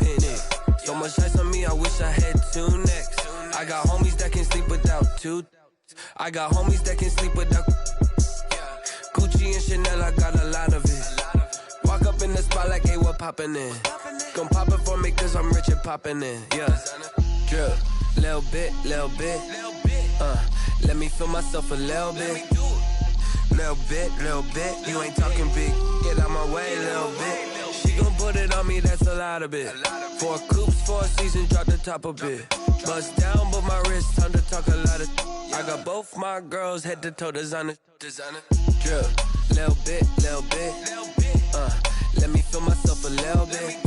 in it. So much ice on me, I wish I had two necks. I got homies that can sleep without two. I got homies that can sleep without Gucci and Chanel, I got a lot of it. Walk up in the spot like, hey, what poppin' in? Gon' pop it for me cause I'm rich and poppin' in, yeah. Drip, little bit, let me feel myself a little bit. Little bit, you ain't talking big. Get out my way, little bit. She gon' put it on me, that's a lot of it. 4 coops, 4 seasons, drop the top a bit. Bust down, but my wrist, time to talk a lot of. I got both my girls head to toe designer. Drip, little bit, let me feel myself a little bit.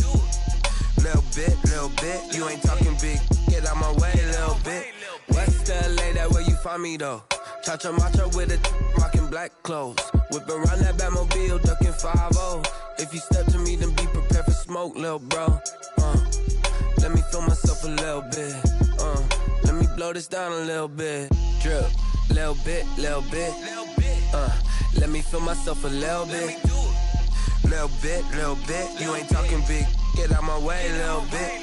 Little bit, you ain't talking big. Get out my way, little bit. West LA, that where you find me though. Cha-cha matcha with a rockin' black clothes. Whip around that Batmobile, ducking 5-0. If you step to me, then be prepared for smoke, lil' bro. Let me feel myself a little bit. Let me blow this down a little bit. Drip, little bit. Let me feel myself a little bit. Little bit, you ain't talking big. Get out my way, little bit.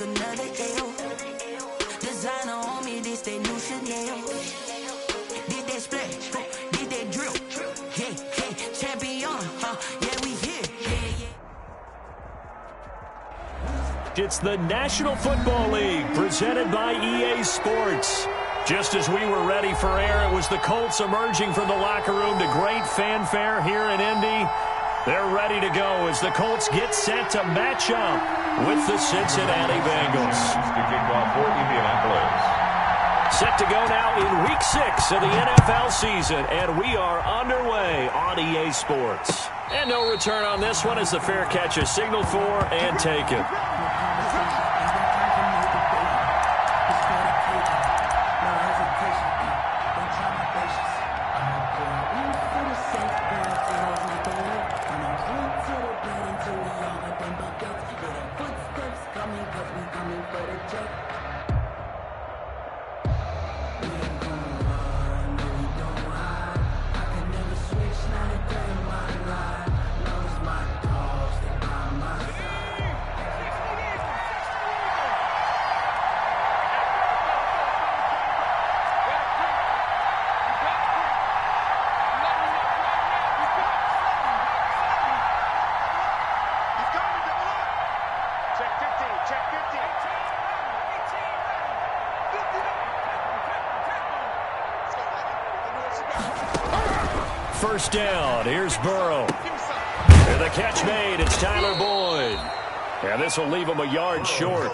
Another L. Designer on me, this that new Chanel. Did that splash, did that drill. Yeah, champion, yeah, we here. It's the National Football League presented by EA Sports. Just as we were ready for air, it was the Colts emerging from the locker room to great fanfare here in Indy. They're ready to go as the Colts get set to match up with the Cincinnati Bengals. Set to go now in Week 6 of the NFL season, and we are underway on EA Sports. And no return on this one as the fair catch is signaled for and taken. First down, here's Burrow. And the catch made, it's Tyler Boyd. And this will leave him a yard short.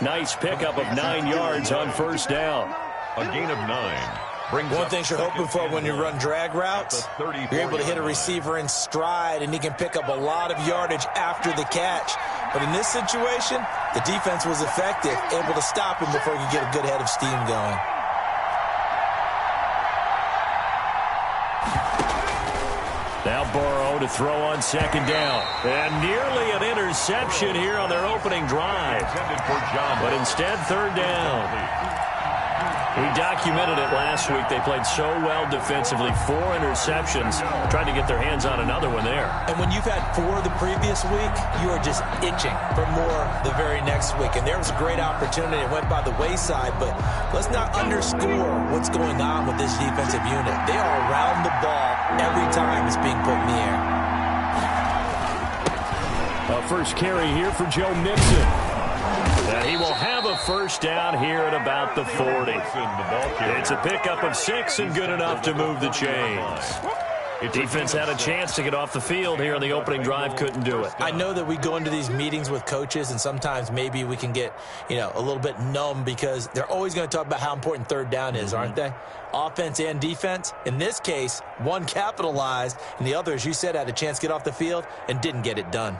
Nice pickup of 9 yards on first down. A gain of 9. One thing you're hoping for when you run drag routes, you're able to hit a receiver in stride, and he can pick up a lot of yardage after the catch. But in this situation, the defense was effective, able to stop him before he could get a good head of steam going. Now Burrow to throw on second down. And nearly an interception here on their opening drive. But instead, third down. We documented it last week. They played so well defensively. 4 interceptions. Tried to get their hands on another one there. And when you've had 4 the previous week, you are just itching for more the very next week. And there was a great opportunity. It went by the wayside. But let's not underscore what's going on with this defensive unit. They are around the ball every time it's being put in the air. A first carry here for Joe Mixon. And he will have a first down here at about the 40. It's a pickup of 6 and good enough to move the chains. Defense had a chance to get off the field here on the opening drive, couldn't do it. I know that we go into these meetings with coaches, and sometimes maybe we can get, a little bit numb because they're always going to talk about how important third down is, aren't they? Offense and defense. In this case, one capitalized, and the other, as you said, had a chance to get off the field and didn't get it done.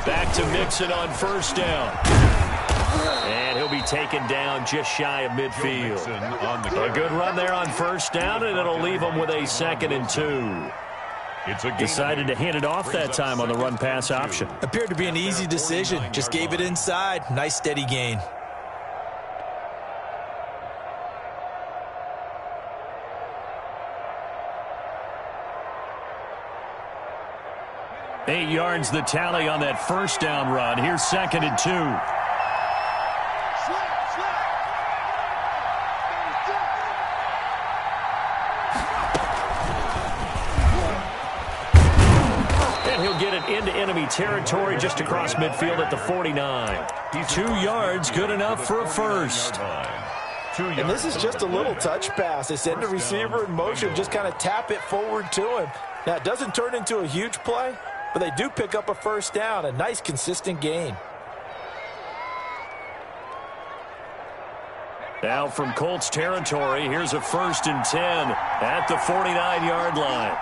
Back to Mixon on first down. And he'll be taken down just shy of midfield. A good run there on first down, and it'll leave him with a 2nd and 2. Decided to hand it off that time on the run-pass option. Appeared to be an easy decision. Just gave it inside. Nice steady gain. Eight yards the tally on that first down run. Here's 2nd and 2. And he'll get it into enemy territory just across midfield at the 49. 2 yards, good enough for a first. And this is just a little touch pass. They send the receiver in motion, just kind of tap it forward to him. Now, it doesn't turn into a huge play, but they do pick up a first down, a nice consistent gain. Now from Colts territory, here's a 1st and 10 at the 49-yard line.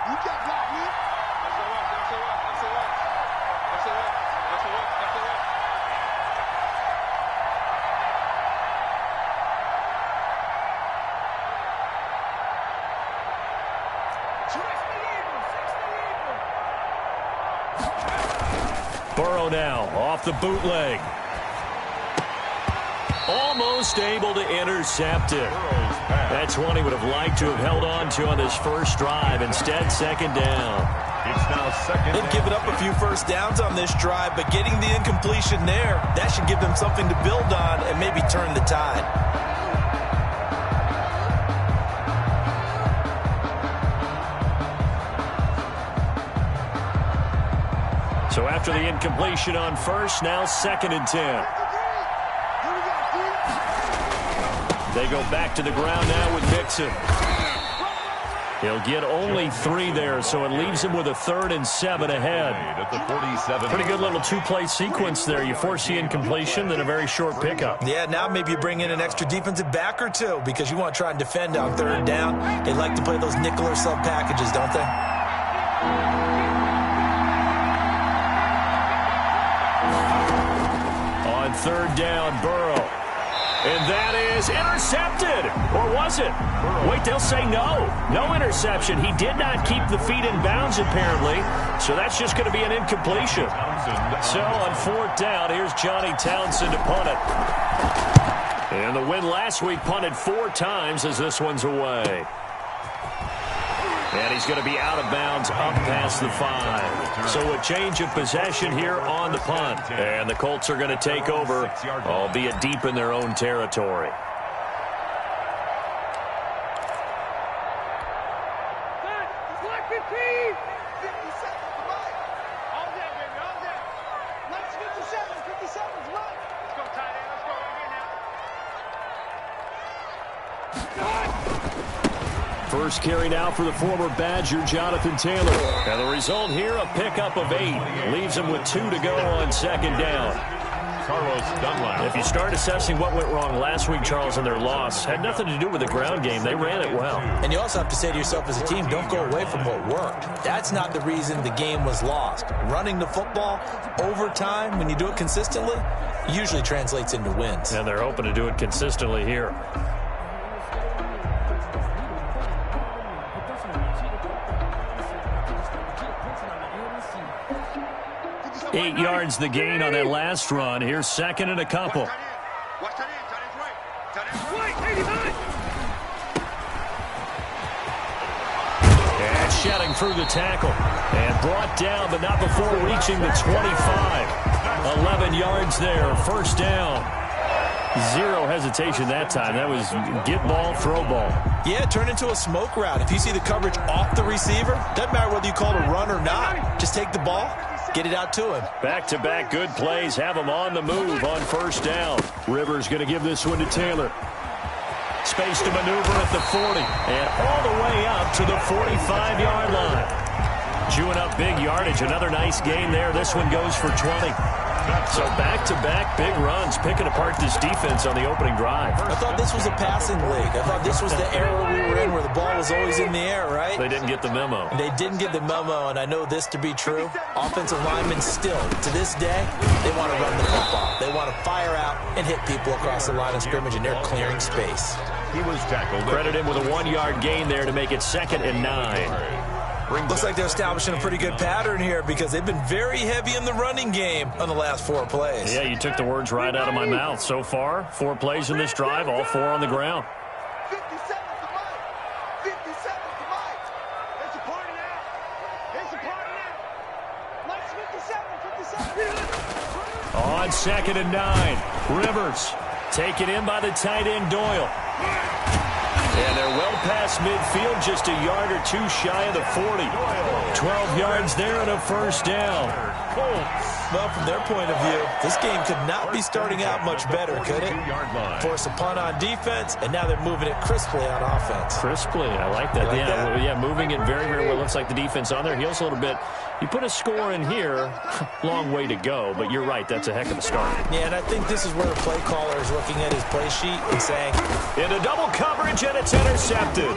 Burrow now off the bootleg. Almost able to intercept it. That's one he would have liked to have held on to on this first drive. Instead, 2nd down. It's now 2nd. They've given up a few first downs on this drive, but getting the incompletion there, that should give them something to build on and maybe turn the tide. So after the incompletion on first, now 2nd and 10. They go back to the ground now with Mixon. He'll get only 3 there, so it leaves him with a 3rd and 7 ahead. Pretty good little 2-play sequence there. You force the incompletion, then a very short pickup. Yeah, now maybe you bring in an extra defensive back or two because you want to try and defend on 3rd down. They like to play those nickel or sub packages, don't they? On 3rd down, Burrow. And that is intercepted. Or was it? Wait, they'll say no. No interception. He did not keep the feet in bounds, apparently. So that's just going to be an incompletion. So on 4th down, here's Johnny Townsend to punt it. And the win last week punted 4 times as this one's away. And he's going to be out of bounds up past the 5. So a change of possession here on the punt. And the Colts are going to take over, albeit deep in their own territory. First carry now for the former Badger, Jonathan Taylor. And the result here, a pickup of 8. Leaves him with 2 to go on 2nd down. If you start assessing what went wrong last week, Charles, in their loss, had nothing to do with the ground game. They ran it well. And you also have to say to yourself as a team, don't go away from what worked. That's not the reason the game was lost. Running the football over time, when you do it consistently, usually translates into wins. And they're hoping to do it consistently here. 8 yards the gain on that last run. Here's 2nd and a couple. And shedding through the tackle. And brought down, but not before reaching the 25. 11 yards there. 1st down. Zero hesitation that time. That was get ball, throw ball. Yeah, turn into a smoke route. If you see the coverage off the receiver, doesn't matter whether you call it a run or not. Just take the ball get it out to him. Back-to-back good plays have him on the move on first down. Rivers going to give this one to Taylor. Space to maneuver at the 40 and all the way up to the 45-yard line. Chewing up big yardage. Another nice gain there. This one goes for 20. So back-to-back big runs, picking apart this defense on the opening drive. I thought this was a passing league. I thought this was the era we were in where the ball was always in the air, right? They didn't get the memo. They didn't get the memo, and I know this to be true. Offensive linemen still, to this day, they want to run the football. They want to fire out and hit people across the line of scrimmage, and they're clearing space. He was tackled. Credit him with a 1-yard gain there to make it 2nd and 9. Looks like they're establishing a pretty good pattern here because they've been very heavy in the running game on the last 4 plays. Yeah, you took the words right out of my mouth. So far, 4 plays in this drive, all 4 on the ground. 50 seconds to Mike. 50 seconds to Mike. There's a party now. There's a party now. Mike's 57. On 2nd and 9, Rivers taken in by the tight end Doyle. And they're well past midfield, just a yard or 2 shy of the 40. 12 yards there and a first down. Well, from their point of view, this game could not be starting out much better, could it? Force a punt on defense, and now they're moving it crisply on offense. Crisply, I like that. Yeah, moving it very, very well. Looks like the defense on their heels a little bit. You put a score in here, long way to go, but you're right, that's a heck of a start. Yeah, and I think this is where the play caller is looking at his play sheet and saying, into double coverage, and it's intercepted.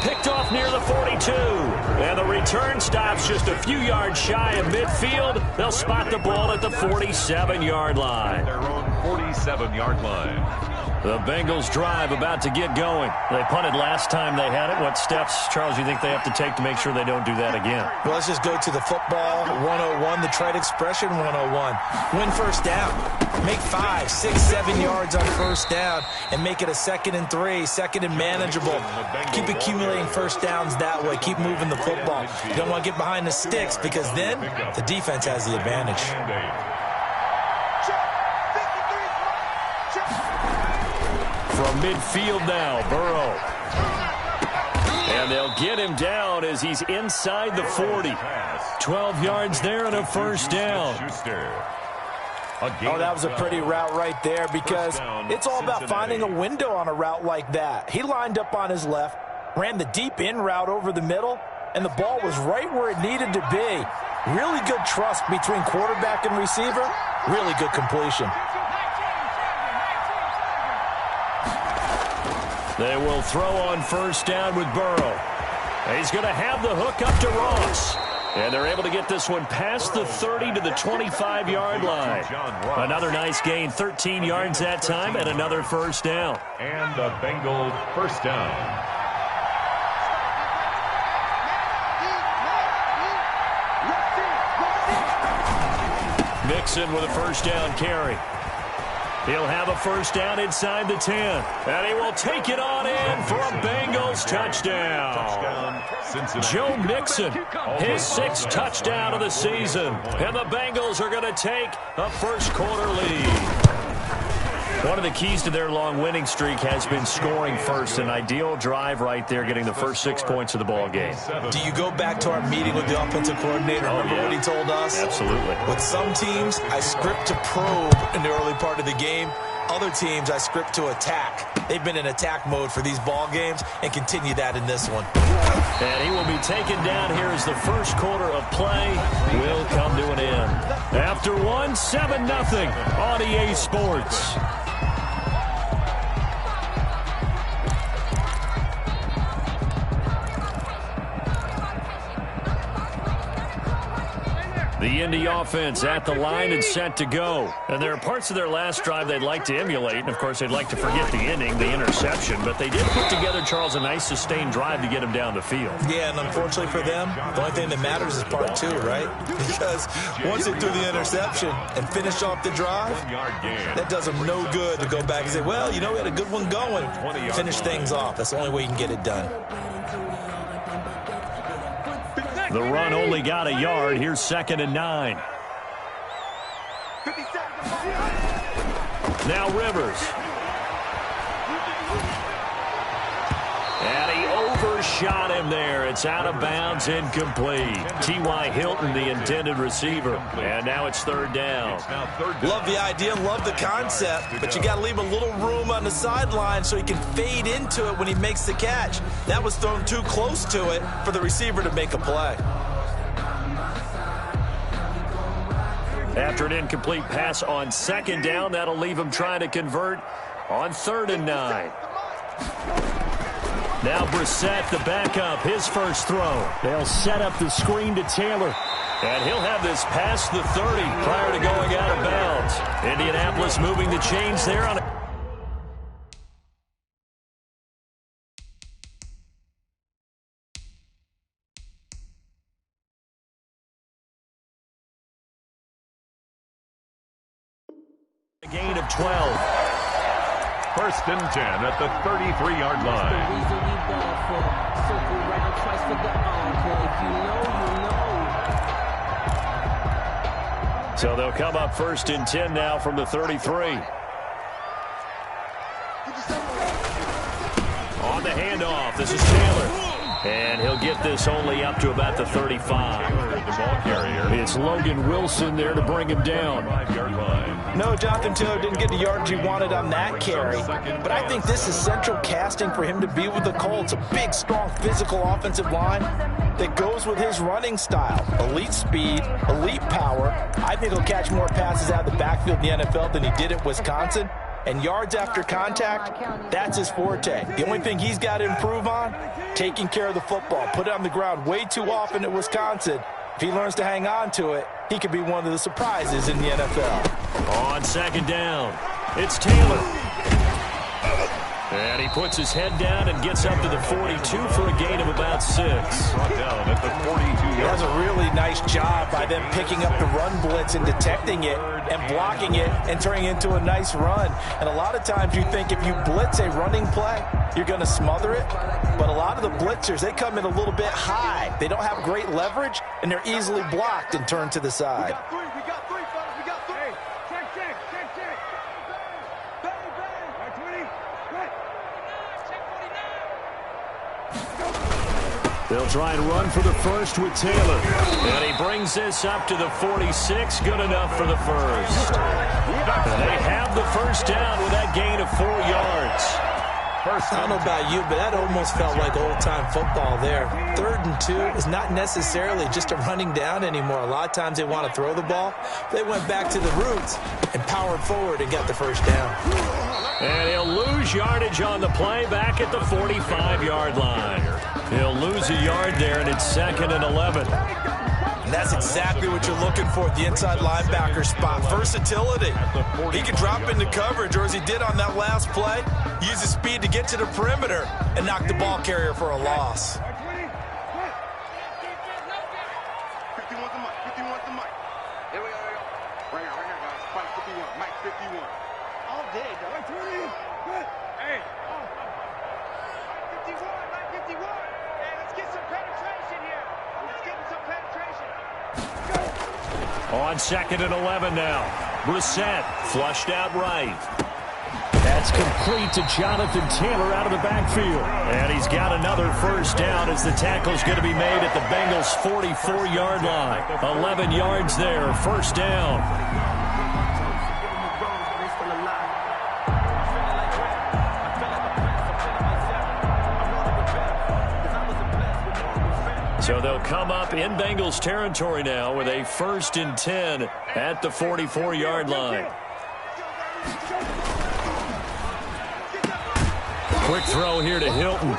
Picked off near the 42. And the return stops just a few yards shy of midfield. They'll spot the ball at the 47-yard line. Their own 47-yard line. The Bengals drive about to get going. They punted last time they had it. What steps, Charles, you think they have to take to make sure they don't do that again? Well, let's just go to the football 101, the trade expression 101. Win first down. Make 5, 6, 7 yards on first down and make it a 2nd and 3, 2nd and manageable. Keep accumulating first downs that way. Keep moving the football. You don't want to get behind the sticks because then the defense has the advantage. From midfield now, Burrow. And they'll get him down as he's inside the 40. 12 yards there and a first down. Oh, that was a pretty route right there because it's all about finding a window on a route like that. He lined up on his left, ran the deep in route over the middle, and the ball was right where it needed to be. Really good trust between quarterback and receiver. Really good completion. They will throw on first down with Burrow. He's going to have the hook up to Ross. And they're able to get this one past the 30 to the 25-yard line. Another nice gain, 13 yards that time, and another first down. And the Bengals first down. Mixon with a first down carry. He'll have a first down inside the 10. And he will take it on in for a Bengals touchdown. Joe Mixon, his 6th touchdown of the season. And the Bengals are going to take a first-quarter lead. One of the keys to their long winning streak has been scoring first. An ideal drive right there, getting the first 6 points of the ball game. Do you go back to our meeting with the offensive coordinator? Remember what he told us? Absolutely. With some teams, I script to probe in the early part of the game. Other teams, I script to attack. They've been in attack mode for these ball games and continue that in this one. And he will be taken down here as the first quarter of play will come to an end. After 7-0 on EA Sports. The Indy offense at the line and set to go. And there are parts of their last drive they'd like to emulate. And, of course, they'd like to forget the inning, the interception. But they did put together, Charles, a nice sustained drive to get him down the field. Yeah, and unfortunately for them, the only thing that matters is part 2, right? Because once they threw the interception and finish off the drive, that does them no good to go back and say, well, you know, we had a good one going. Finish things off. That's the only way you can get it done. The run only got a yard. Here's 2nd and 9. Now Rivers. And he shot him there. It's out of bounds, incomplete. T.Y. Hilton, the intended receiver. And now it's third down. Love the idea, love the concept, but you got to leave a little room on the sideline so he can fade into it when he makes the catch. That was thrown too close to it for the receiver to make a play. After an incomplete pass on second down, that'll leave him trying to convert on 3rd and 9. Now Brissett, the backup, his first throw. They'll set up the screen to Taylor. And he'll have this past the 30 prior to going out of bounds. Indianapolis moving the chains there on a gain of 12. 1st and 10 at the 33-yard line. So they'll come up 1st and 10 now from the 33. On the handoff, this is Taylor. And he'll get this only up to about the 35. The ball carrier. It's Logan Wilson there to bring him down. 5-yard line. No, Jonathan Taylor didn't get the yardage he wanted on that carry. But I think this is central casting for him to be with the Colts. A big, strong, physical offensive line that goes with his running style. Elite speed, elite power. I think he'll catch more passes out of the backfield in the NFL than he did at Wisconsin. And yards after contact, that's his forte. The only thing he's got to improve on, taking care of the football. Put it on the ground way too often at Wisconsin. If he learns to hang on to it, he could be one of the surprises in the NFL. On 2nd down, it's Taylor. And he puts his head down and gets up to the 42 for a gain of about 6. Brought down at the 42-yard. That's a really nice job by them picking up the run blitz and detecting it and blocking it and turning it into a nice run. And a lot of times you think if you blitz a running play, you're going to smother it. But a lot of the blitzers, they come in a little bit high. They don't have great leverage, and they're easily blocked and turned to the side. We got three, fellas. We got three. Check. Bang. Right, 20. Right. Check 49. They'll try and run for the first with Taylor. And he brings this up to the 46. Good enough for the first. And they have the first down with that gain of 4 yards. I don't know about you, but that almost felt like old-time football there. 3rd and 2 is not necessarily just a running down anymore. A lot of times they want to throw the ball. They went back to the roots and powered forward and got the first down. And he'll lose yardage on the play back at the 45-yard line. He'll lose a yard there, and it's 2nd and 11. And that's exactly what you're looking for at the inside linebacker spot. Versatility. He can drop into coverage, or as he did on that last play, use his speed to get to the perimeter and knock the ball carrier for a loss. 51's the mic. 51's the mic. Here we go. Right here, guys. Mike 51. Mike 51. All day, dog. Mike 20. Good. Hey. Mike 51. Mike 51. Hey, let's get some penetration here. Let's get some penetration. On 2nd and 11 now. Brissett flushed out right. That's complete to Jonathan Taylor out of the backfield. And he's got another first down as the tackle's going to be made at the Bengals' 44-yard line. 11 yards there, first down. So they'll come up in Bengals territory now with a 1st and 10 at the 44-yard line. Quick throw here to Hilton.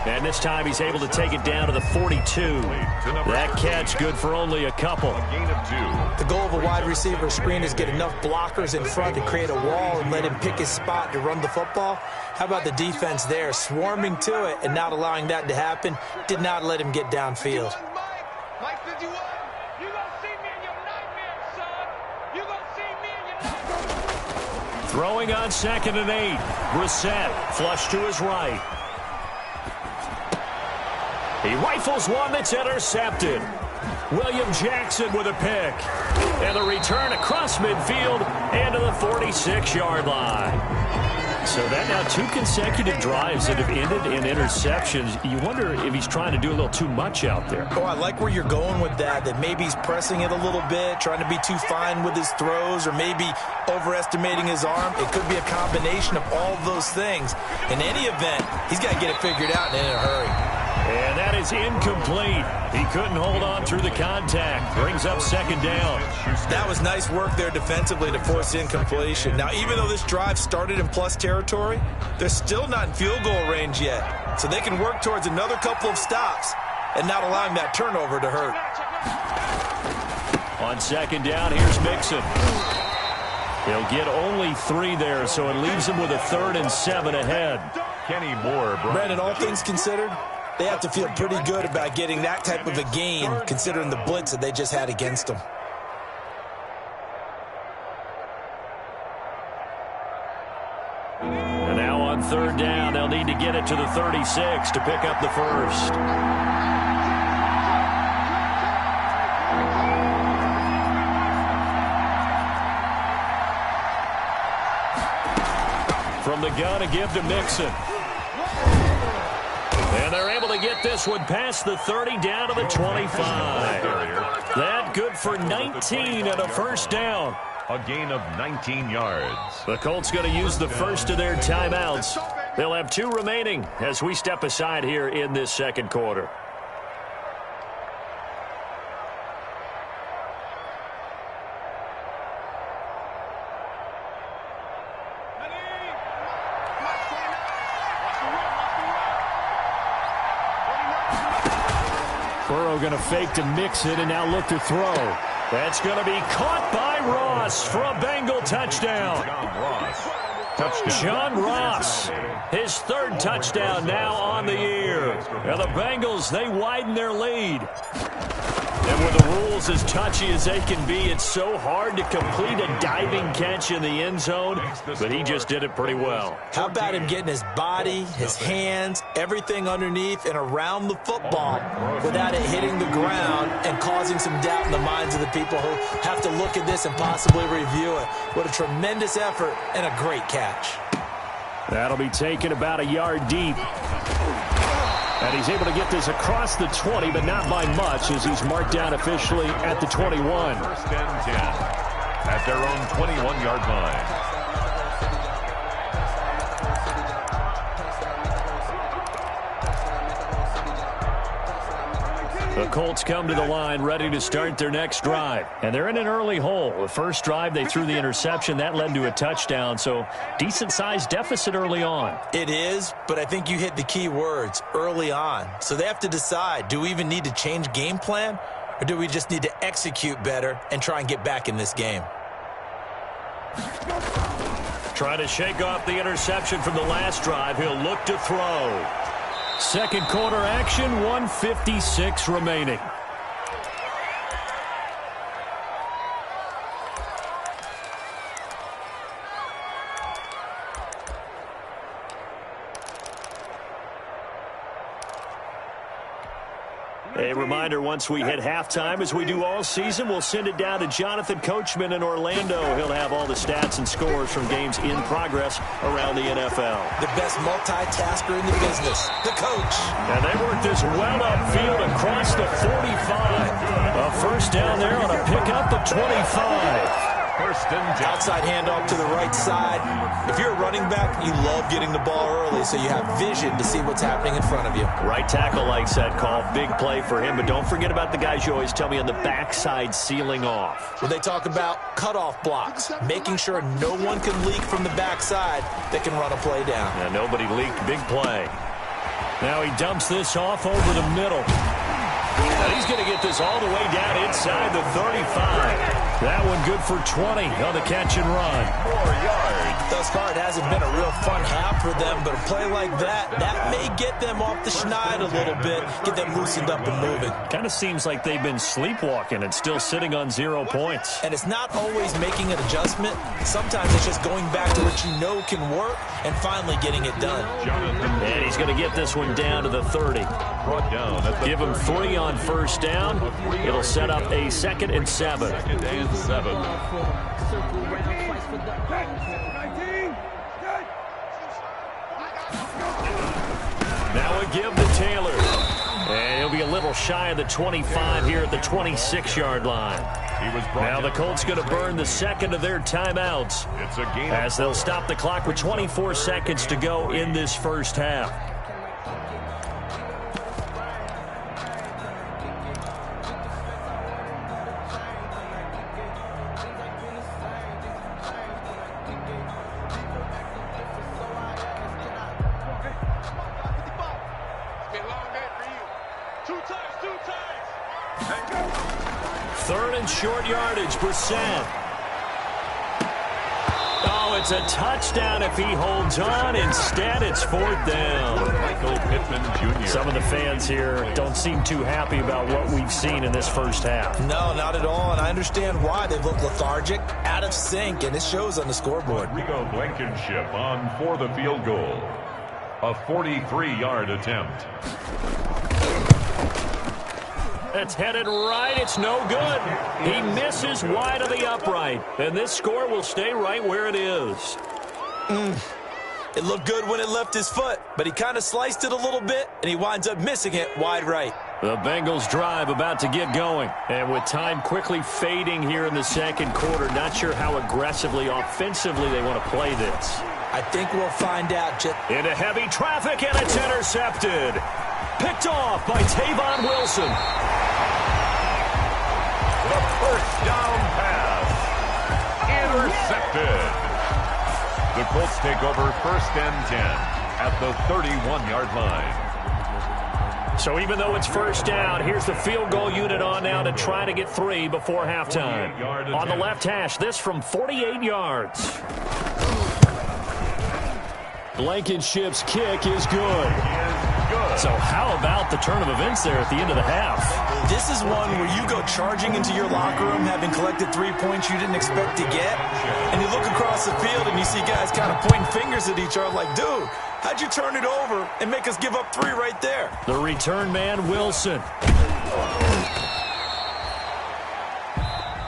And this time he's able to take it down to the 42. That catch good for only a couple. The goal of a wide receiver screen is get enough blockers in front to create a wall and let him pick his spot to run the football. How about the defense there, swarming to it and not allowing that to happen? Did not let him get downfield. Mike 51. You gonna see me in your nightmares, son. You gonna see me in your nightmares. Throwing on 2nd and 8. Brissett flush to his right. He rifles one that's intercepted. William Jackson with a pick. And the return across midfield and to the 46-yard line. So that now 2 consecutive drives that have ended in interceptions. You wonder if he's trying to do a little too much out there. Oh, I like where you're going with that maybe he's pressing it a little bit, trying to be too fine with his throws, or maybe overestimating his arm. It could be a combination of all of those things. In any event, he's got to get it figured out and in a hurry. And that is incomplete. He couldn't hold on through the contact. Brings up 2nd down. That was nice work there defensively to force incompletion. Now, even though this drive started in plus territory, they're still not in field goal range yet. So they can work towards another couple of stops and not allowing that turnover to hurt. On 2nd down, here's Mixon. He'll get only 3 there, so it leaves him with a 3rd and 7 ahead. Kenny Moore. Brandon, all things considered, they have to feel pretty good about getting that type of a gain, considering the blitz that they just had against them. And now on 3rd down, they'll need to get it to the 36 to pick up the first. From the gun, a give to Mixon. And they're able to get this one past the 30 down to the 25. That good for 19 and a 1st down. A gain of 19 yards. The Colts going to use the first of their timeouts. They'll have 2 remaining as we step aside here in this 2nd quarter. Burrow going to fake to Mixon and now look to throw. That's going to be caught by Ross for a Bengal touchdown. John Ross, his 3rd touchdown now on the year. And the Bengals, they widen their lead. And with the rules as touchy as they can be, it's so hard to complete a diving catch in the end zone, but he just did it pretty well. How about him getting his body, his hands, everything underneath and around the football without it hitting the ground and causing some doubt in the minds of the people who have to look at this and possibly review it. What a tremendous effort and a great catch. That'll be taken about a yard deep. And he's able to get this across the 20, but not by much, as he's marked down officially at the 21. 1st and 10 at their own 21-yard line. The Colts come to the line ready to start their next drive. And they're in an early hole. The first drive, they threw the interception. That led to a touchdown, so decent-sized deficit early on. It is, but I think you hit the key words, early on. So they have to decide, do we even need to change game plan, or do we just need to execute better and try and get back in this game? Trying to shake off the interception from the last drive. He'll look to throw. 2nd quarter action, 1:56 remaining. A reminder, once we hit halftime, as we do all season, we'll send it down to Jonathan Coachman in Orlando. He'll have all the stats and scores from games in progress around the NFL. The best multitasker in the business, the coach. And they work this well upfield across the 45. A first down there on a pickup at 25. 1st and 10. Outside handoff to the right side. If you're a running back, you love getting the ball early so you have vision to see what's happening in front of you. Right tackle likes that call. Big play for him, but don't forget about the guys you always tell me on the backside sealing off. When they talk about cutoff blocks, making sure no one can leak from the backside that can run a play down. And nobody leaked. Big play. Now he dumps this off over the middle. And he's going to get this all the way down inside the 35. That one good for 20 on the catch and run. 4 yards. Thus far, it hasn't been a real fun half for them, but a play like that may get them off the schneid a little bit, get them loosened up and moving. Kind of seems like they've been sleepwalking and still sitting on 0 points. And it's not always making an adjustment. Sometimes it's just going back to what you know can work and finally getting it done. And he's going to get this one down to the 30. Brought down at the Give him 3 on first down. It'll set up a 2nd and 7. 2nd and 7. Now a give to Taylor. And he'll be a little shy of the 25 here at the 26-yard line. Now the Colts going to burn the second of their timeouts as they'll stop the clock with 24 seconds to go in this first half. Third and short yardage, Brissett. Oh, it's a touchdown if he holds on. Instead, it's fourth down. Michael Pittman Jr. Some of the fans here don't seem too happy about what we've seen in this first half. No, not at all, and I understand why. They've looked lethargic, out of sync, and it shows on the scoreboard. Rodrigo Blankenship on for the field goal. A 43-yard attempt. It's headed right. It's no good. He misses wide of the upright. And this score will stay right where it is. It looked good when it left his foot, but he kind of sliced it a little bit, and he winds up missing it wide right. The Bengals drive about to get going. And with time quickly fading here in the second quarter, not sure how aggressively, offensively they want to play this. I think we'll find out. Into heavy traffic, and it's intercepted. Picked off by Tavon Wilson. The first down pass. Intercepted. The Colts take over first and 10 at the 31-yard line. So even though it's first down, here's the field goal unit on now to try to get 3 before halftime. On the left hash, this from 48 yards. Blankenship's kick is good. So how about the turn of events there at the end of the half? This is one where you go charging into your locker room having collected 3 points you didn't expect to get, and you look across the field and you see guys kind of pointing fingers at each other like, dude, how'd you turn it over and make us give up 3 right there? The return man, Wilson.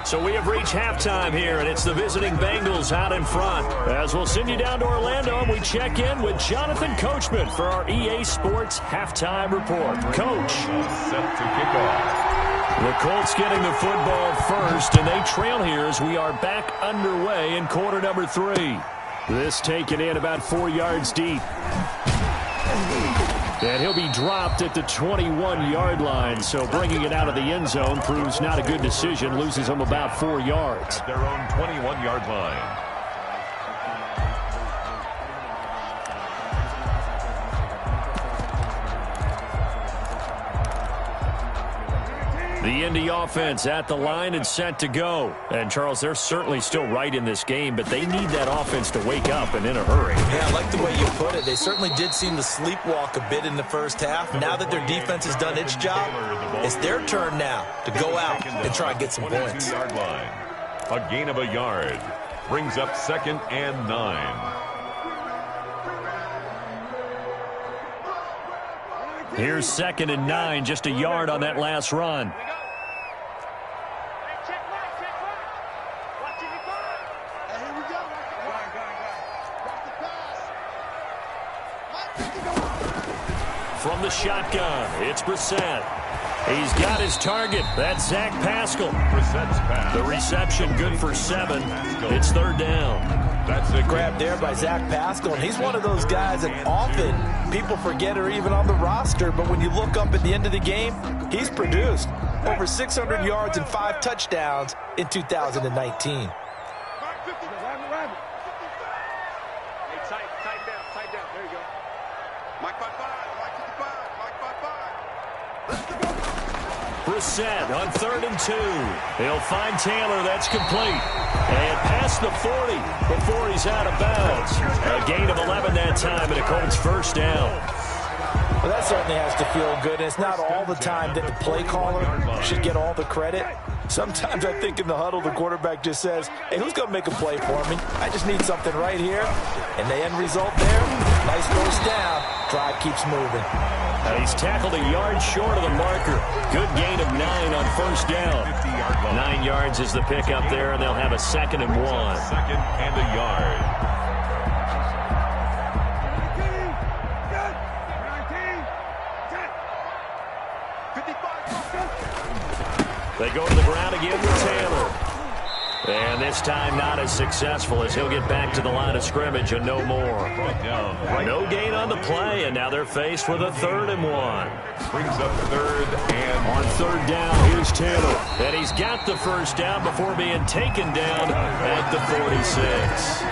So we have reached halftime here, and it's the visiting Bengals out in front. As we'll send you down to Orlando, and we check in with Jonathan Coachman for our EA Sports Halftime Report. Coach. Set to kick off. The Colts getting the football first, and they trail here as we are back underway in quarter number 3. This taken in about 4 yards deep. And he'll be dropped at the 21-yard line, so bringing it out of the end zone proves not a good decision, loses him about 4 yards. At their own 21-yard line. The Indy offense at the line and set to go. And, Charles, they're certainly still right in this game, but they need that offense to wake up and in a hurry. Yeah, I like the way you put it. They certainly did seem to sleepwalk a bit in the first half. Now that their defense has done its job, it's their turn now to go out and try and get some points. 22-yard line. A gain of a yard. Brings up 2nd and 9. Here's 2nd and 9, just a yard on that last run. From the shotgun, it's Brissett. He's got his target. That's Zach Pascal. Brissett's pass. The reception good for 7. It's 3rd down. That's a grab there by Zach Pascal. And he's one of those guys that often people forget are even on the roster. But when you look up at the end of the game, he's produced over 600 yards and 5 touchdowns in 2019. Brissett on 3rd and 2. He'll find Taylor. That's complete. And past the 40 before he's out of bounds. A gain of 11 that time, and a Colts first down. Well, that certainly has to feel good. And it's not all the time that the play caller should get all the credit. Sometimes I think in the huddle, the quarterback just says, hey, who's going to make a play for me? I just need something right here. And the end result there, nice first down. Drive keeps moving. He's tackled a yard short of the marker. Good gain of 9 on first down. 9 yards is the pickup there, and they'll have a 2nd and 1. 2nd and a yard. And this time not as successful as he'll get back to the line of scrimmage and no more. No gain on the play, and now they're faced with a 3rd and 1. Brings up 3rd and on 3rd down, here's Taylor. And he's got the 1st down before being taken down at the 46.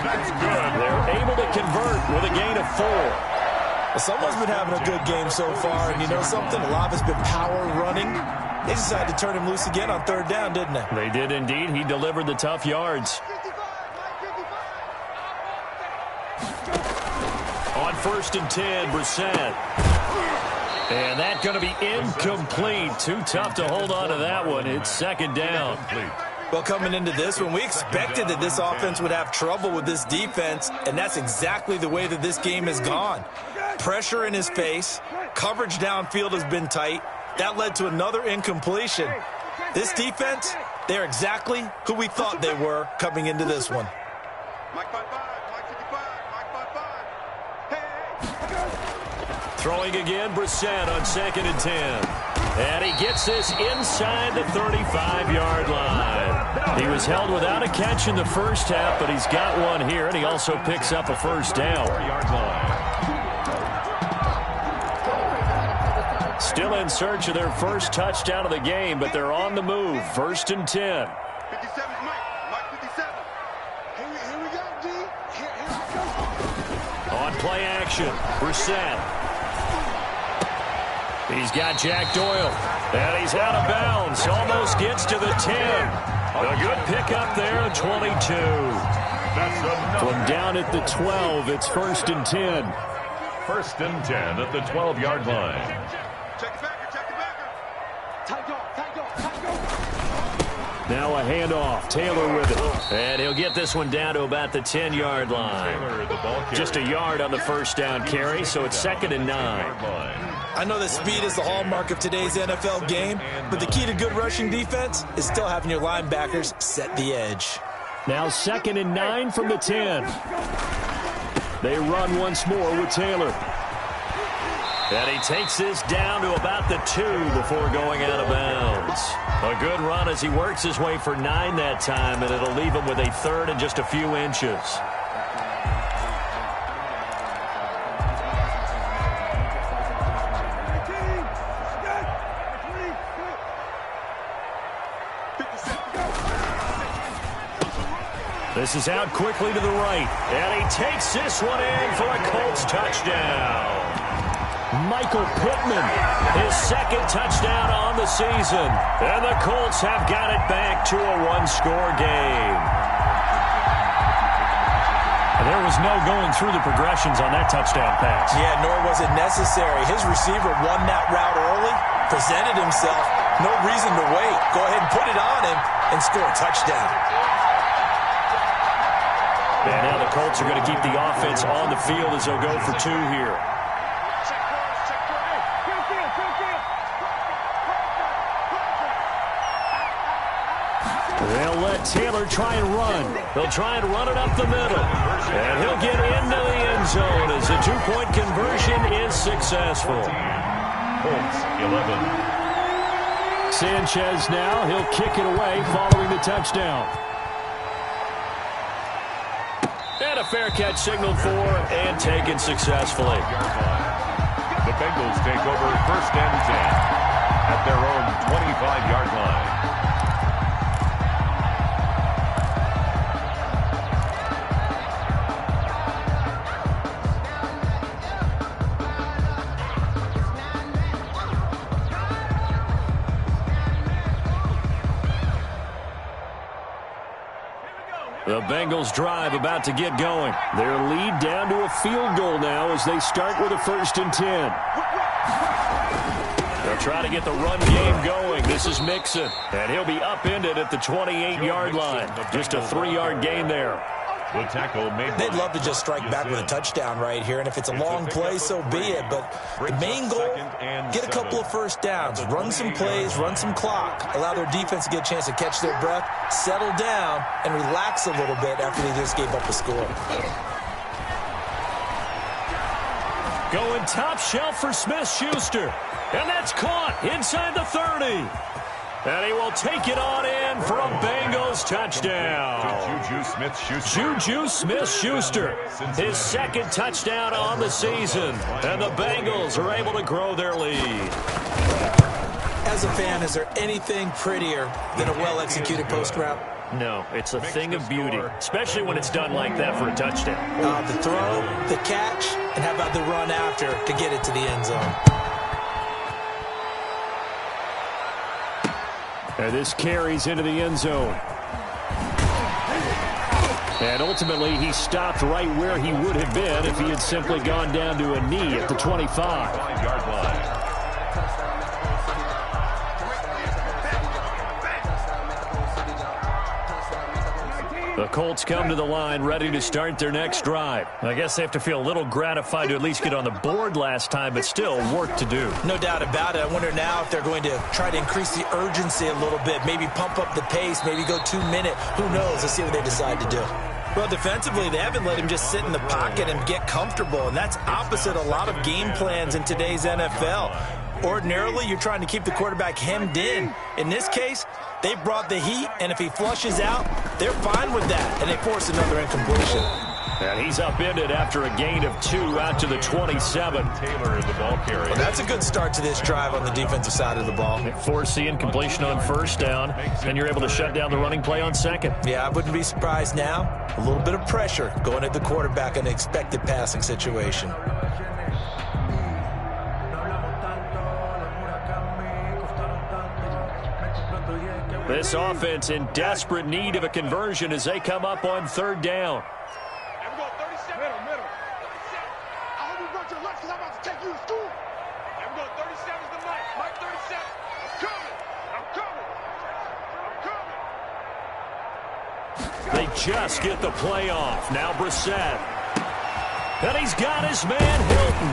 That's good. They're able to convert with a gain of 4. Well, someone's been having a good game so far, and you know something? A lot of it's been power running. They decided to turn him loose again on 3rd down, didn't they? They did indeed. He delivered the tough yards. On 1st and 10, Brissett. And that's going to be incomplete. Too tough to hold on to that one. It's 2nd down. Well, coming into this one, we expected that this offense would have trouble with this defense, and that's exactly the way that this game has gone. Pressure in his face. Coverage downfield has been tight. That led to another incompletion. This defense, they're exactly who we thought they were coming into this one. Throwing again, Brissett on 2nd and 10. And he gets this inside the 35-yard line. He was held without a catch in the first half, but he's got one here, and he also picks up a 1st down. Still in search of their first touchdown of the game, but they're on the move. 1st and 10. 57, Mike 57. Here we go, D. Here we go. On play action, Brissett. He's got Jack Doyle, and he's out of bounds. Almost gets to the 10. A good pickup there, 22. From down at the 12, it's 1st and 10. 1st and 10 at the 12-yard line. Check the backer. Tight go. Now a handoff. Taylor with it. And he'll get this one down to about the 10-yard line. Just a yard on the 1st down carry, so it's 2nd and 9. I know that speed is the hallmark of today's NFL game, but the key to good rushing defense is still having your linebackers set the edge. Now 2nd and 9 from the 10. They run once more with Taylor. And he takes this down to about the 2 before going out of bounds. A good run as he works his way for 9 that time, and it'll leave him with a 3rd and just a few inches. This is out quickly to the right, and he takes this one in for a Colts touchdown. Michael Pittman, his 2nd touchdown on the season, and the Colts have got it back to a 1-score game. There was no going through the progressions on that touchdown pass. Yeah, nor was it necessary. His receiver won that route early, presented himself, no reason to wait. Go ahead and put it on him and score a touchdown. And now the Colts are going to keep the offense on the field as they'll go for 2 here. They'll let Taylor try and run. They'll try and run it up the middle. And he'll get into the end zone as the 2-point conversion is successful. Colts 11. Sanchez now, he'll kick it away following the touchdown. And a fair catch signaled for and taken successfully. The Bengals take over 1st and 10 at their own 25-yard line. The Bengals drive about to get going. Their lead down to a field goal now as they start with a 1st and 10. They'll try to get the run game going. This is Mixon, and he'll be upended at the 28-yard line. Just a 3-yard gain there. The tackle made. They'd love to just strike back with a touchdown right here, and if it's a long play, so be it. But the main goal, get a couple of 1st downs, run some plays, run some clock, allow their defense to get a chance to catch their breath, settle down, and relax a little bit after they just gave up a score. Going top shelf for Smith-Schuster, and that's caught inside the 30. And he will take it on in in for a Bengals touchdown. Juju Smith-Schuster, his second touchdown on the season. And the Bengals are able to grow their lead. As a fan, is there anything prettier than a well-executed post route? No, it's a thing of beauty, especially when it's done like that for a touchdown. The throw, the catch, and how about the run after to get it to the end zone? And this carries into the end zone. And ultimately, he stopped right where he would have been if he had simply gone down to a knee at the 25-yard line. The Colts come to the line ready to start their next drive. I guess they have to feel a little gratified to at least get on the board last time, but still work to do. No doubt about it. I wonder now if they're going to try to increase the urgency a little bit, maybe pump up the pace, maybe go 2 minute. Who knows? Let's see what they decide to do. Well, defensively, they haven't let him just sit in the pocket and get comfortable, and that's opposite a lot of game plans in today's NFL. Ordinarily, you're trying to keep the quarterback hemmed in. In this case, they brought the heat, and if he flushes out, they're fine with that, and they force another incompletion. And he's upended after a gain of 2 out to the 27. Taylor is the ball carrier. Well, that's a good start to this drive on the defensive side of the ball. Force the incompletion on first down, and you're able to shut down the running play on second. Yeah, I wouldn't be surprised now. A little bit of pressure going at the quarterback in an expected passing situation. This offense in desperate need of a conversion as they come up on third down. They just get the play off. Now Brissett. And he's got his man Hilton.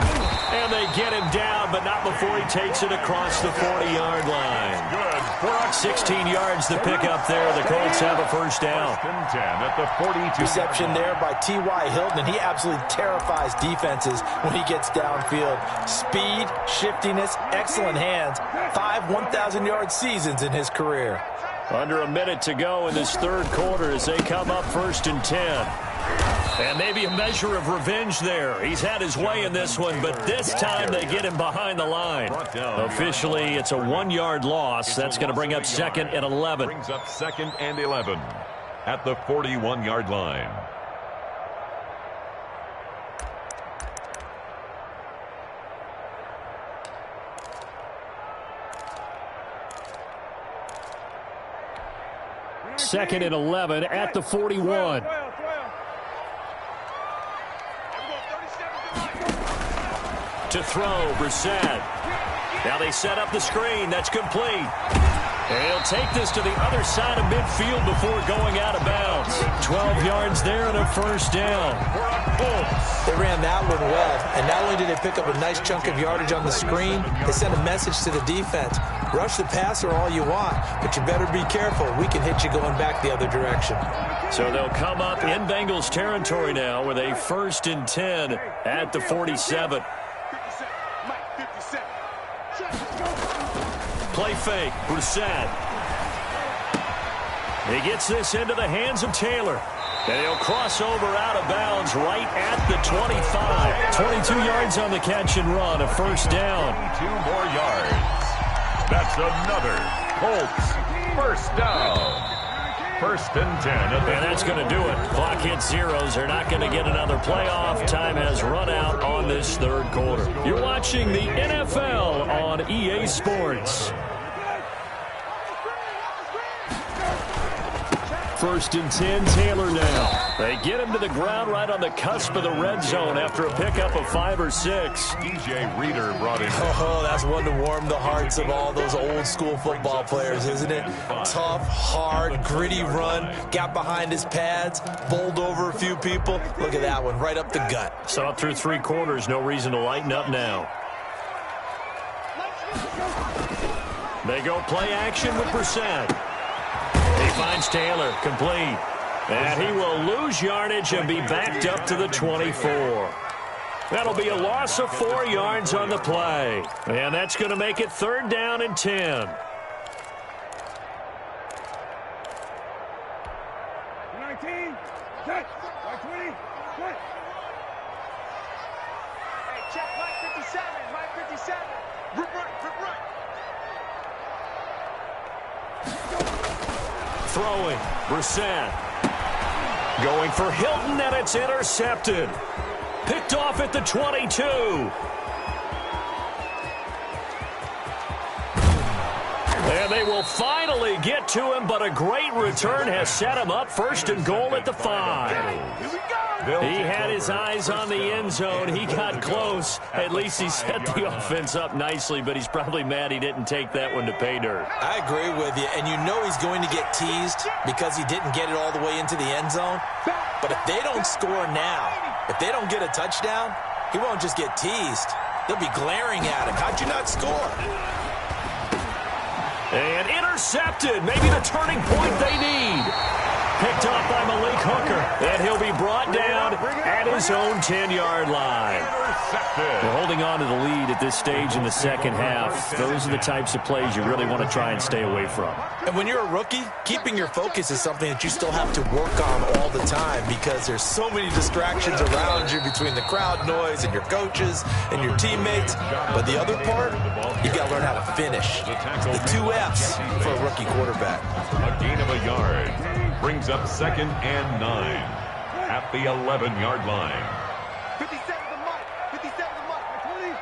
And they get him down, but not before he takes it across the 40-yard line. 16 yards to pick up there. The Colts have a first down. 10 at the 42. Reception there by T.Y. Hilton, and he absolutely terrifies defenses when he gets downfield. Speed, shiftiness, excellent hands. 5 1,000-yard seasons in his career. Under a minute to go in this third quarter as they come up 1st and 10. And maybe a measure of revenge there. He's had his way in this one, but this time they get him behind the line. Officially, it's a 1-yard loss. That's going to bring up 2nd and 11. Brings up 2nd and 11 at the 41-yard line. Second and 11 at the 41. To throw, Brissett. Now they set up the screen. That's complete. And he'll take this to the other side of midfield before going out of bounds. 12 yards there and a first down. They ran that one well. And not only did they pick up a nice chunk of yardage on the screen, they sent a message to the defense. Rush the passer all you want, but you better be careful. We can hit you going back the other direction. So they'll come up in Bengals territory now with a 1st and 10 at the 47. Play fake, Brissett. He gets this into the hands of Taylor. And he'll cross over out of bounds right at the 25. 22 yards on the catch and run, a first down. 2 more yards. That's another Colts first down. 1st and 10. And that's going to do it. Clock hits zeros. They're not going to get another playoff. Time has run out on this third quarter. You're watching the NFL on EA Sports. 1st and 10, Taylor now. They get him to the ground right on the cusp of the red zone after a pickup of 5 or 6. DJ Reader brought in. Oh, that's one to warm the hearts of all those old school football players, isn't it? Tough, hard, gritty run. Got behind his pads, bowled over a few people. Look at that one, right up the gut. Saw it through 3 quarters. No reason to lighten up now. They go play action with Brissett. He finds Taylor, complete. And he will lose yardage and be backed up to the 24. That'll be a loss of 4 yards on the play. And that's going to make it 3rd down and 10. throwing. Brissett going for Hilton, and it's intercepted. Picked off at the 22. And they will finally get to him, but a great return has set him up first and goal at the 5. He had his eyes on the end zone. He got close. At least he set the offense up nicely, but he's probably mad he didn't take that one to pay dirt. I agree with you, and you know he's going to get teased because he didn't get it all the way into the end zone. But if they don't score now, if they don't get a touchdown, he won't just get teased. They'll be glaring at him. How'd you not score? And intercepted. Maybe the turning point they need. Picked off by Malik Hooker. And he'll be brought down at his own 10-yard line. We're holding on to the lead at this stage in the second half. Those are the types of plays you really want to try and stay away from. And when you're a rookie, keeping your focus is something that you still have to work on all the time because there's so many distractions around you between the crowd noise and your coaches and your teammates. But the other part, you got to learn how to finish. The 2 F's for a rookie quarterback. A gain of a yard brings up 2nd and 9 at the 11-yard line. 57 to Mike. 57 to Mike. 20.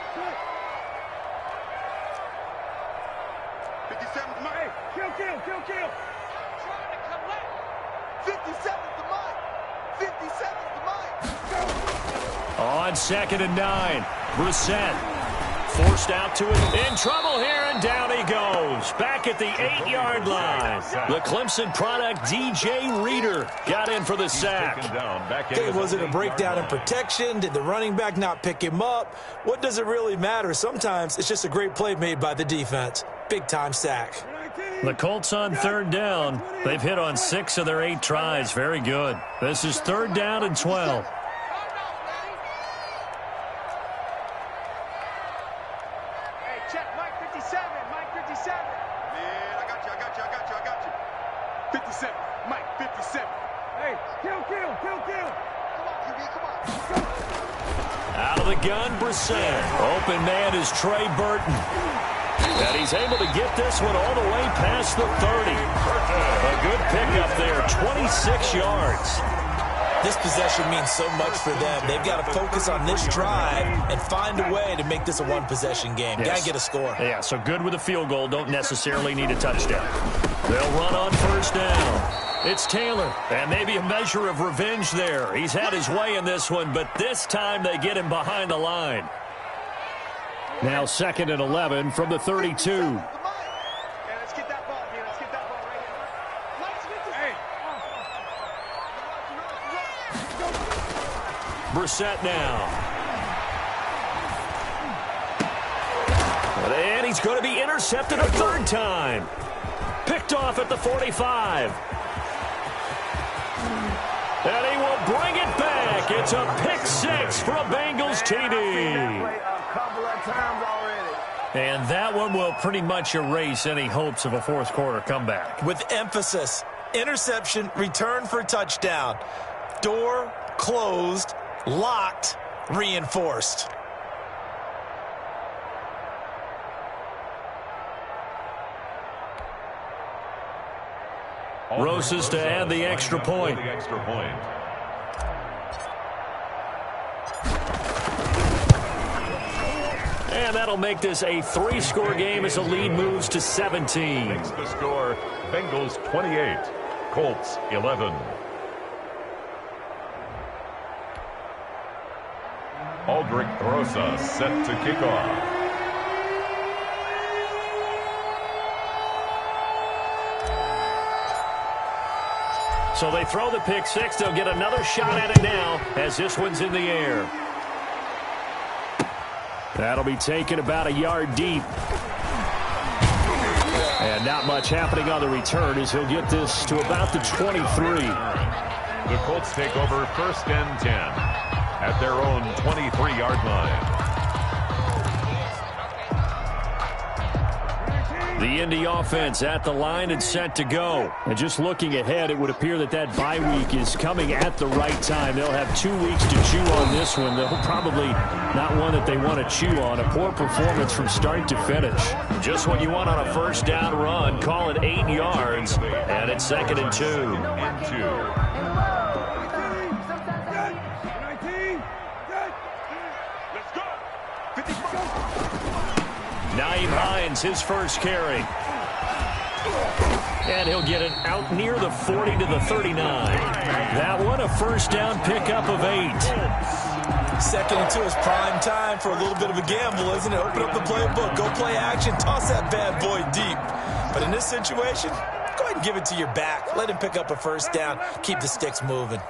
57 to Mike. Kill. Trying to collect. 57 to Mike. 57 to Mike. On 2nd and 9, Brissett forced out to it. In trouble here, and down he goes. Back at the 8-yard line. The Clemson product, DJ Reader, got in for the sack. Hey, was it a breakdown in protection? Did the running back not pick him up? What does it really matter? Sometimes it's just a great play made by the defense. Big-time sack. The Colts on 3rd down. They've hit on 6 of their 8 tries. Very good. This is 3rd down and 12. Check, Mike 57, Mike 57. Man, I got you. 57, Mike 57. Hey, kill. Come on, QB, come on. Out of the gun, Brissett. Open man is Trey Burton. And he's able to get this one all the way past the 30. A good pickup there, 26 yards. This possession means so much for them. They've got to focus on this drive and find a way to make this a one-possession game. Yes. Got to get a score. Yeah, so good with a field goal. Don't necessarily need a touchdown. They'll run on 1st down. It's Taylor, and maybe a measure of revenge there. He's had his way in this one, but this time they get him behind the line. Now 2nd and 11 from the 32. Brissett now. And he's going to be intercepted a 3rd time. Picked off at the 45. And he will bring it back. It's a pick 6 for a Bengals TD. And that one will pretty much erase any hopes of a 4th quarter comeback. With emphasis, interception, return for touchdown. Door closed, locked, reinforced. Rosas to add the extra point. And that'll make this a 3-score game as the lead moves to 17. Makes the score Bengals 28, Colts 11. Aldrich Rosas set to kick off. So they throw the pick 6. They'll get another shot at it now as this one's in the air. That'll be taken about a yard deep. And not much happening on the return as he'll get this to about the 23. The Colts take over 1st and 10 at their own 23-yard line. The Indy offense at the line and set to go. And just looking ahead, it would appear that that bye week is coming at the right time. They'll have 2 weeks to chew on this one. They'll probably not one that they want to chew on. A poor performance from start to finish. Just what you want on a first down run. Call it 8 yards, and it's 2nd and 2. Naeem Hines, his first carry. And he'll get it out near the 40 to the 39. That one, a first down pickup of 8. 2nd and 2 is prime time for a little bit of a gamble, isn't it? Open up the playbook, go play action, toss that bad boy deep. But in this situation, go ahead and give it to your back. Let him pick up a first down. Keep the sticks moving.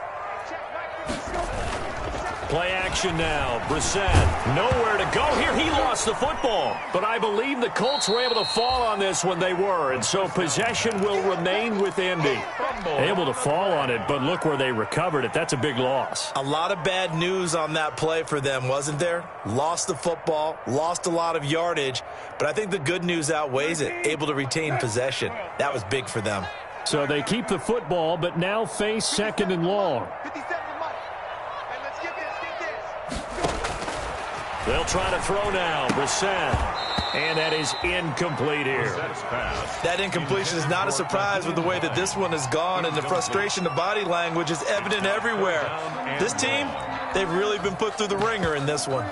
Play action now. Brissett, nowhere to go here. He lost the football. But I believe the Colts were able to fall on this when they were. And so possession will remain with Indy. Able to fall on it, but look where they recovered it. That's a big loss. A lot of bad news on that play for them, wasn't there? Lost the football, lost a lot of yardage. But I think the good news outweighs it. Able to retain possession. That was big for them. So they keep the football, but now face 2nd and long. They'll try to throw now. Brissett. And that is incomplete here. That incompletion is not a surprise with the way that this one has gone, and the frustration, the body language is evident everywhere. This team, they've really been put through the ringer in this one.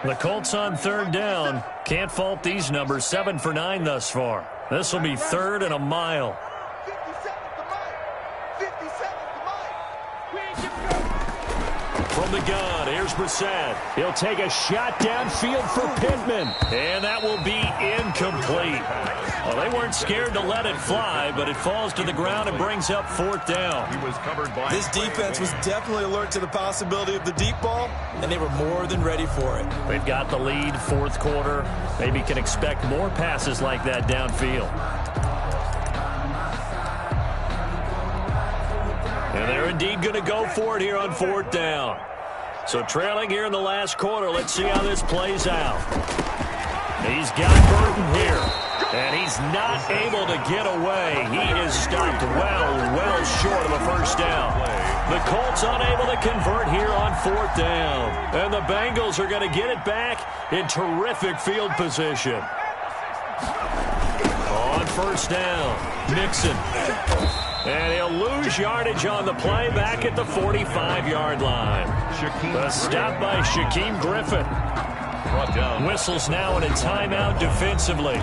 The Colts on 3rd down. Can't fault these numbers. 7 for 9 thus far. This will be 3rd and a mile. From the gun, here's Brissett. He'll take a shot downfield for Pittman. And that will be incomplete. Well, they weren't scared to let it fly, but it falls to the ground and brings up 4th down. This defense was definitely alert to the possibility of the deep ball, and they were more than ready for it. They've got the lead, 4th quarter. Maybe can expect more passes like that downfield. And they're indeed going to go for it here on 4th down. So trailing here in the last quarter. Let's see how this plays out. He's got Burton here. And he's not able to get away. He is stopped well short of a first down. The Colts unable to convert here on 4th down. And the Bengals are going to get it back in terrific field position. On 1st down, Nixon. And he'll lose yardage on the play back at the 45-yard line. The stop by Shaquem Griffin. Whistles now in a timeout defensively.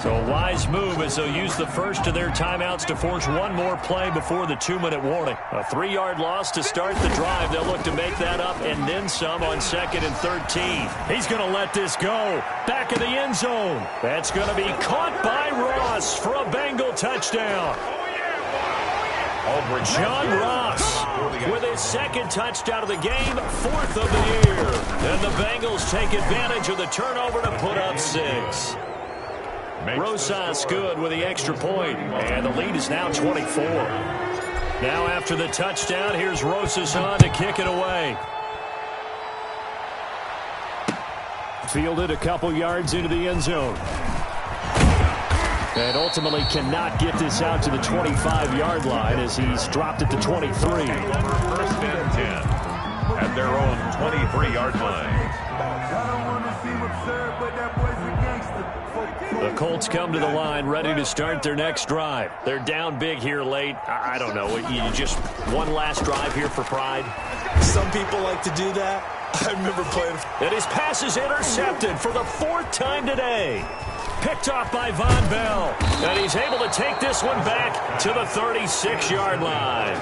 So a wise move as they'll use the first of their timeouts to force one more play before the 2-minute warning. A 3-yard loss to start the drive. They'll look to make that up and then some on 2nd and 13. He's going to let this go. Back in the end zone. That's going to be caught by Ross for a Bengal touchdown. John Ross with his 2nd touchdown of the game, 4th of the year. And the Bengals take advantage of the turnover to put up 6. Rosas good with the extra point, and the lead is now 24. Now after the touchdown, here's Rosas on to kick it away. Fielded a couple yards into the end zone. And ultimately cannot get this out to the 25-yard line as he's dropped it to 23. 1st and 10 at their own 23-yard line. The Colts come to the line ready to start their next drive. They're down big here late. I don't know. You just one last drive here for pride? Some people like to do that. I remember playing. And his pass is intercepted for the 4th time today. Picked off by Von Bell. And he's able to take this one back to the 36-yard line.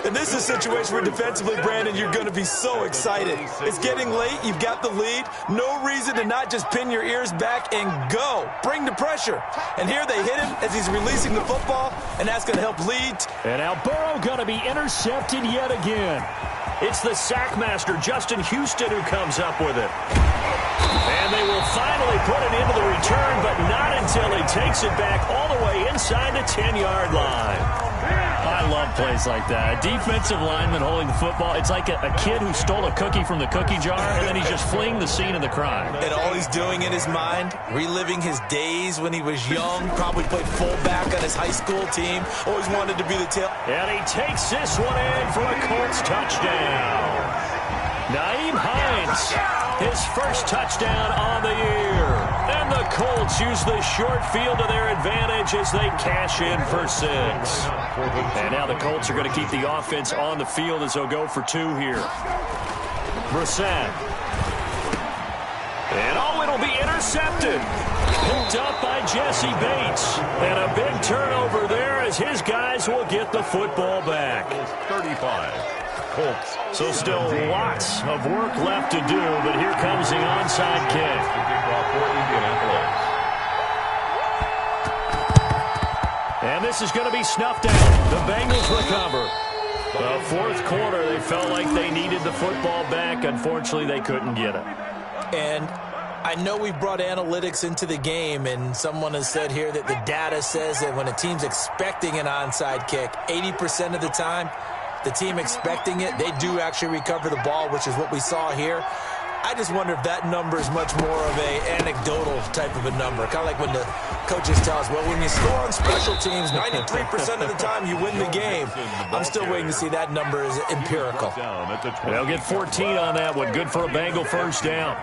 And this is a situation where defensively, Brandon, you're going to be so excited. It's getting late. You've got the lead. No reason to not just pin your ears back and go. Bring the pressure. And here they hit him as he's releasing the football, and that's going to help lead. And now Burrow going to be intercepted yet again. It's the sack master, Justin Houston, who comes up with it. And they will finally put it into the return, but not until he takes it back all the way inside the 10-yard line. I love plays like that. A defensive lineman holding the football. It's like a kid who stole a cookie from the cookie jar, and then he's just fleeing the scene of the crime. And all he's doing in his mind, reliving his days when he was young, probably played fullback on his high school team, always wanted to be the tail. And he takes this one in for a Colts touchdown. Nyheim Hines, his first touchdown on the year. And the Colts use the short field to their advantage as they cash in for 6. And now the Colts are going to keep the offense on the field as they'll go for 2 here. Brissett. And it'll be intercepted. Picked up by Jesse Bates. And a big turnover there as his guys will get the football back. 35. Colts. So still lots of work left to do, but here comes the onside kick. And this is going to be snuffed out. The Bengals recover. The fourth quarter, they felt like they needed the football back. Unfortunately, they couldn't get it. And I know we brought analytics into the game, and someone has said here that the data says that when a team's expecting an onside kick, 80% of the time, the team expecting it, they do actually recover the ball, which is what we saw here. I just wonder if that number is much more of a anecdotal type of a number. Kind of like when the coaches tell us, well, when you score on special teams, 93% of the time you win the game. I'm still waiting to see that number is empirical. They'll get 14 on that one. Good for a Bengal first down.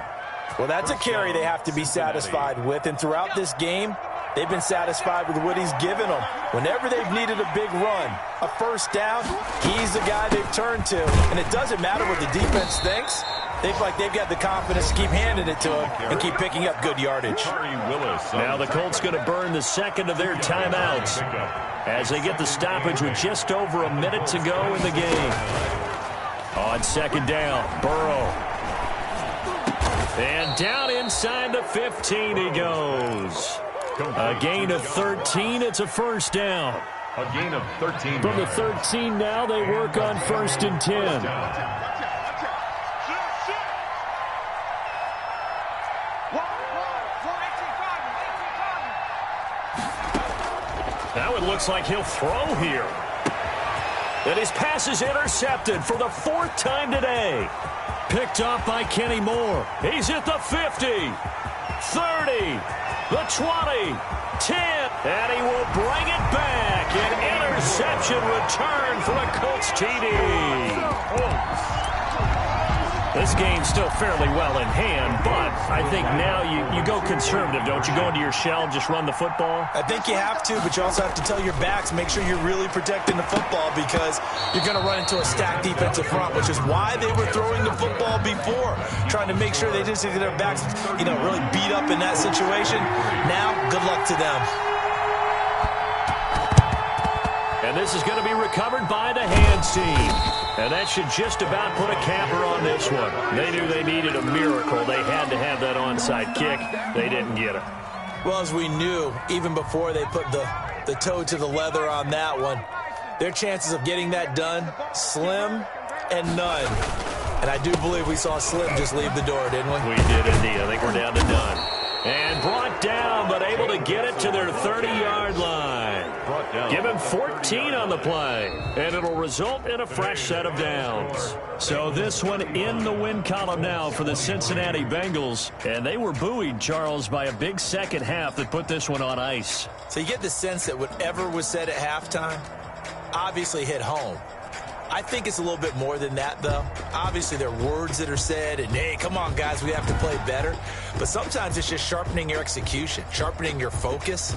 Well, that's a carry they have to be satisfied with. And throughout this game, they've been satisfied with what he's given them. Whenever they've needed a big run, a first down, he's the guy they've turned to. And it doesn't matter what the defense thinks. They feel like they've got the confidence to keep handing it to him and keep picking up good yardage. Now the Colts going to burn the second of their timeouts as they get the stoppage with just over a minute to go in the game. On second down, Burrow. And down inside the 15 he goes. A gain of 13. It's a first down. A gain of 13. From the 13 now, they work on 1st and 10. Now it looks like he'll throw here. And his pass is intercepted for the 4th time today. Picked up by Kenny Moore. He's at the 50, 30, the 20, 10, and he will bring it back. An interception return for a Colts TD. This game's still fairly well in hand, but I think now you go conservative, don't you? Go into your shell and just run the football? I think you have to, but you also have to tell your backs, make sure you're really protecting the football because you're going to run into a stacked defensive front, which is why they were throwing the football before, trying to make sure they just get their backs, really beat up in that situation. Now, good luck to them. And this is going to be recovered by the hands team. And that should just about put a capper on this one. They knew they needed a miracle. They had to have that onside kick. They didn't get it. Well, as we knew, even before they put the toe to the leather on that one, their chances of getting that done, slim and none. And I do believe we saw Slim just leave the door, didn't we? We did indeed. I think we're down to none. And brought down, but able to get it to their 30-yard line. Give him 14 on the play, and it'll result in a fresh set of downs. So this one in the win column now for the Cincinnati Bengals. And they were buoyed, Charles, by a big second half that put this one on ice. So you get the sense that whatever was said at halftime obviously hit home. I think it's a little bit more than that, though. Obviously, there are words that are said, and, hey, come on, guys, we have to play better. But sometimes it's just sharpening your execution, sharpening your focus.